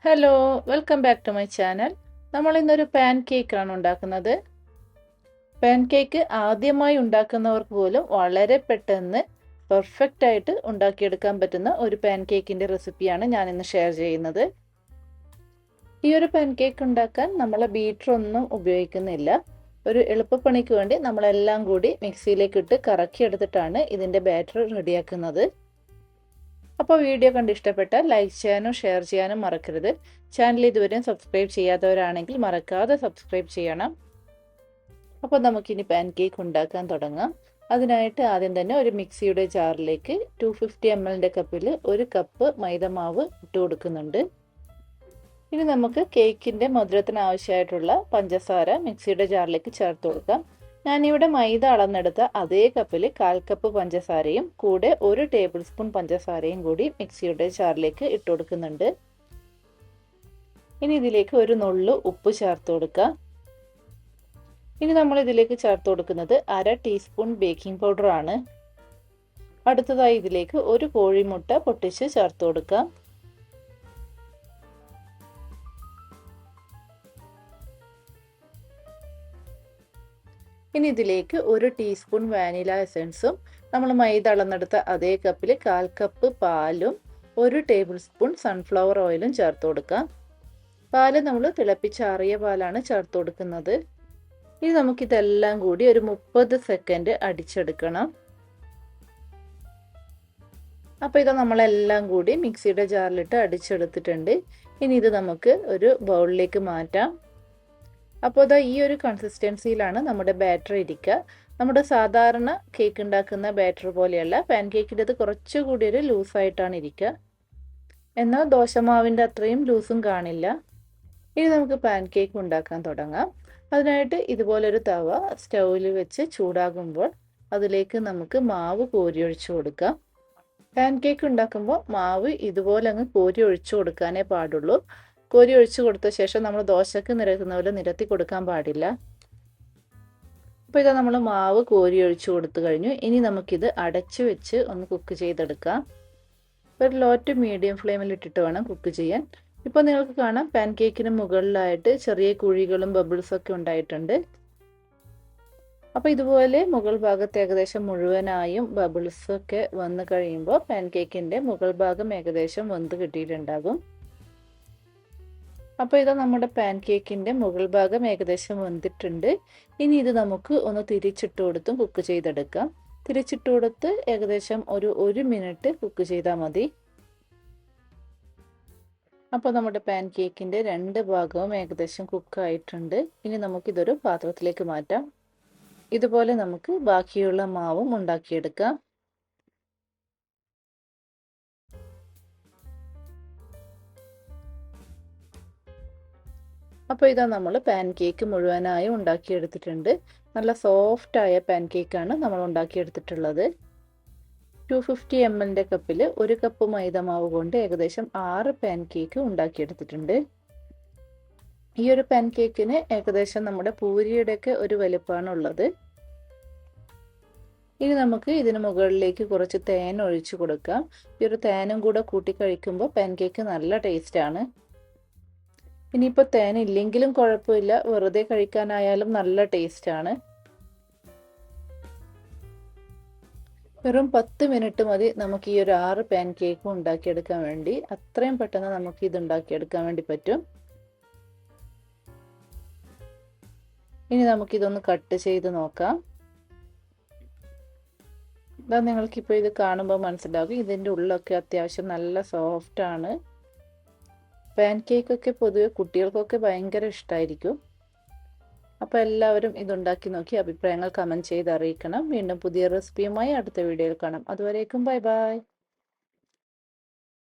Hello, welcome back to my channel. നമ്മൾ ഇന്നൊരു pan കേക്കാണ് ഉണ്ടാക്കുന്നത്. പാൻ കേക്ക് ആദ്യമായി ഉണ്ടാക്കുന്നവർക്ക് പോലും വളരെ പെട്ടെന്ന് പെർഫെക്റ്റ് ആയിട്ട് ഉണ്ടാക്കിയെടുക്കാൻ പറ്റുന്ന ഒരു പാൻ കേക്കിൻ്റെ റെസിപ്പിയാണ് ഞാൻ ഇന്ന് ഷെയർ ചെയ്യുന്നത്. ഈ ഒരു പാൻ കേക്ക് ഉണ്ടാക്കാൻ നമ്മൾ ബീറ്റർ ഒന്നും ഉപയോഗിക്കുന്നില്ല. ഒരു എളുപ്പപ്പണിക്ക് വേണ്ടി നമ്മളെല്ലാം കൂടി മിക്സിയിലേക്ക് ഇട്ട് കറക്കിയെടുത്തിട്ടാണ് ഇതിൻ്റെ ബാറ്റർ റെഡിയാക്കുന്നത്. അപ്പോൾ വീഡിയോ കണ്ട് ഇഷ്ടപ്പെട്ടാൽ ലൈക്ക് ചെയ്യാനും ഷെയർ ചെയ്യാനും മറക്കരുത്. ചാനൽ ഇതുവരെയും സബ്സ്ക്രൈബ് ചെയ്യാത്തവരാണെങ്കിൽ മറക്കാതെ സബ്സ്ക്രൈബ് ചെയ്യണം. അപ്പോൾ നമുക്കിനി പാൻ കേക്ക് ഉണ്ടാക്കാൻ തുടങ്ങാം. അതിനായിട്ട് ആദ്യം തന്നെ ഒരു മിക്സിയുടെ ജാറിലേക്ക് 250 ml കപ്പിൽ 1 കപ്പ് മൈദമാവ് ഇട്ട് കൊടുക്കുന്നുണ്ട്. ഇനി നമുക്ക് കേക്കിൻ്റെ മധുരത്തിന് ആവശ്യമായിട്ടുള്ള പഞ്ചസാര മിക്സിയുടെ ജാറിലേക്ക് ചേർത്ത് കൊടുക്കാം. ഞാനിവിടെ മൈദ അളന്നെടുത്ത അതേ കപ്പിൽ 1/4 കപ്പ് പഞ്ചസാരയും കൂടെ 1 ടേബിൾ സ്പൂൺ പഞ്ചസാരയും കൂടി മിക്സിയുടെ ജാറിലേക്ക് ഇട്ട് കൊടുക്കുന്നുണ്ട്. ഇനി ഇതിലേക്ക് ഒരു നുള്ളു ഉപ്പ് ചേർത്ത് കൊടുക്കാം. ഇനി നമ്മൾ ഇതിലേക്ക് ചേർത്ത് കൊടുക്കുന്നത് 1/2 ടീസ്പൂൺ ബേക്കിംഗ് പൗഡർ ആണ്. അടുത്തതായി ഇതിലേക്ക് ഒരു കോഴിമുട്ട പൊട്ടിച്ച് ചേർത്ത് കൊടുക്കാം. ഇനി ഇതിലേക്ക് 1 ടീസ്പൂൺ വാനില എസൻസും നമ്മൾ മൈദ അളന്നെടുത്ത അതേ കപ്പിൽ 1/4 കപ്പ് പാലും 1 ടേബിൾ സ്പൂൺ സൺഫ്ലവർ ഓയിലും ചേർത്ത് കൊടുക്കാം. പാല് നമ്മൾ തിളപ്പിച്ചാറിയ പാലാണ് ചേർത്ത് കൊടുക്കുന്നത്. ഇനി നമുക്കിതെല്ലാം കൂടി ഒരു 30 സെക്കൻഡ് അടിച്ചെടുക്കണം. അപ്പോൾ ഇത് നമ്മളെല്ലാം കൂടി മിക്സിയുടെ ജാറിലിട്ട് അടിച്ചെടുത്തിട്ടുണ്ട്. ഇനി ഇത് നമുക്ക് ഒരു ബൗളിലേക്ക് മാറ്റാം. അപ്പോൾ ഇതാ ഈ ഒരു കൺസിസ്റ്റൻസിയിലാണ് നമ്മുടെ ബാറ്റർ ഇരിക്കുക. നമ്മുടെ സാധാരണ കേക്ക് ഉണ്ടാക്കുന്ന ബാറ്റർ പോലെയല്ല, പാൻ കേക്കിൻ്റെ അത് കുറച്ചുകൂടി ഒരു ലൂസായിട്ടാണ് ഇരിക്കുക. എന്നാൽ ദോശമാവിൻ്റെ അത്രയും ലൂസും കാണില്ല. ഇനി നമുക്ക് പാൻ കേക്ക് ഉണ്ടാക്കാൻ തുടങ്ങാം. അതിനായിട്ട് ഇതുപോലൊരു തവ സ്റ്റൗവിൽ വെച്ച് ചൂടാകുമ്പോൾ അതിലേക്ക് നമുക്ക് മാവ് കോരി ഒഴിച്ചു കൊടുക്കാം. പാൻ കേക്ക് ഉണ്ടാക്കുമ്പോൾ മാവ് ഇതുപോലെ അങ്ങ് കോരി ഒഴിച്ചു കൊടുക്കാനേ പാടുള്ളൂ. കോരി ഒഴിച്ചു കൊടുത്ത ശേഷം നമ്മൾ ദോശക്ക് നിരത്തുന്ന പോലെ നിരത്തി കൊടുക്കാൻ പാടില്ല. അപ്പോൾ ഇതാ നമ്മൾ മാവ് കോരി ഒഴിച്ചു കൊടുത്തു കഴിഞ്ഞു. ഇനി നമുക്കിത് അടച്ചു വെച്ച് ഒന്ന് കുക്ക് ചെയ്തെടുക്കാം. ഒരു ലോ ടു മീഡിയം ഫ്ലെയിമിൽ ഇട്ടിട്ട് വേണം കുക്ക് ചെയ്യാൻ. ഇപ്പോൾ നിങ്ങൾക്ക് കാണാം പാൻ കേക്കിന് മുകളിലായിട്ട് ചെറിയ കുഴികളും ബബിൾസൊക്കെ ഉണ്ടായിട്ടുണ്ട്. അപ്പോൾ ഇതുപോലെ മുകൾ ഭാഗത്ത് ഏകദേശം മുഴുവനായും ബബിൾസൊക്കെ വന്നു കഴിയുമ്പോൾ പാൻ കേക്കിൻ്റെ മുകൾ ഭാഗം ഏകദേശം വെന്ത് കിട്ടിയിട്ടുണ്ടാകും. അപ്പോൾ ഇത് നമ്മുടെ പാൻ കേക്കിൻ്റെ മുകൾ ഭാഗം ഏകദേശം വെന്തിട്ടുണ്ട്. ഇനി ഇത് നമുക്ക് ഒന്ന് തിരിച്ചിട്ട് കൊടുത്തും കുക്ക് ചെയ്തെടുക്കാം. തിരിച്ചിട്ട് കൊടുത്ത് ഏകദേശം ഒരു മിനിറ്റ് കുക്ക് ചെയ്താൽ മതി. അപ്പോൾ നമ്മുടെ പാൻ കേക്കിൻ്റെ 2 ഭാഗവും ഏകദേശം കുക്കായിട്ടുണ്ട്. ഇനി നമുക്കിതൊരു പാത്രത്തിലേക്ക് മാറ്റാം. ഇതുപോലെ നമുക്ക് ബാക്കിയുള്ള മാവും ഉണ്ടാക്കിയെടുക്കാം. അപ്പോൾ ഇതാ നമ്മൾ പാൻ കേക്ക് മുഴുവനായി ഉണ്ടാക്കിയെടുത്തിട്ടുണ്ട്. നല്ല സോഫ്റ്റായ പാൻ കേക്കാണ് നമ്മൾ ഉണ്ടാക്കിയെടുത്തിട്ടുള്ളത്. 250 ml കപ്പിൽ 1 കപ്പ് മൈദമാവ് കൊണ്ട് ഏകദേശം 6 പാൻ കേക്ക് ഉണ്ടാക്കിയെടുത്തിട്ടുണ്ട്. ഈ ഒരു പാൻ കേക്കിന് ഏകദേശം നമ്മുടെ പൂരിയുടെയൊക്കെ ഒരു വലുപ്പമാണ് ഉള്ളത്. ഇനി നമുക്ക് ഇതിന് മുകളിലേക്ക് കുറച്ച് തേൻ ഒഴിച്ചു കൊടുക്കാം. ഈ ഒരു തേനും കൂടെ കൂട്ടി കഴിക്കുമ്പോൾ പാൻ കേക്ക് നല്ല ടേസ്റ്റാണ്. ഇനിയിപ്പോൾ തേൻ ഇല്ലെങ്കിലും കുഴപ്പമില്ല, വെറുതെ കഴിക്കാനായാലും നല്ല ടേസ്റ്റാണ്. വെറും 10 മിനിറ്റ് മതി നമുക്ക് ഈ ഒരു 6 പാൻ കേക്കും ഉണ്ടാക്കിയെടുക്കാൻ വേണ്ടി. അത്രയും പെട്ടെന്ന് നമുക്ക് ഇത് ഉണ്ടാക്കിയെടുക്കാൻ വേണ്ടി പറ്റും. ഇനി നമുക്കിതൊന്ന് കട്ട് ചെയ്ത് നോക്കാം. ഇതാ നിങ്ങൾക്കിപ്പോൾ ഇത് കാണുമ്പോൾ മനസ്സിലാകും ഇതിൻ്റെ ഉള്ളൊക്കെ അത്യാവശ്യം നല്ല സോഫ്റ്റാണ്. പാൻ കേക്കൊക്കെ പൊതുവെ കുട്ടികൾക്കൊക്കെ ഭയങ്കര ഇഷ്ടമായിരിക്കും. അപ്പോൾ എല്ലാവരും ഇതുണ്ടാക്കി നോക്കി അഭിപ്രായങ്ങൾ കമൻറ്റ് ചെയ്ത് അറിയിക്കണം. വീണ്ടും പുതിയ റെസിപ്പിയുമായി അടുത്ത വീഡിയോയിൽ കാണാം. അതുവരേക്കും ബൈ ബൈ.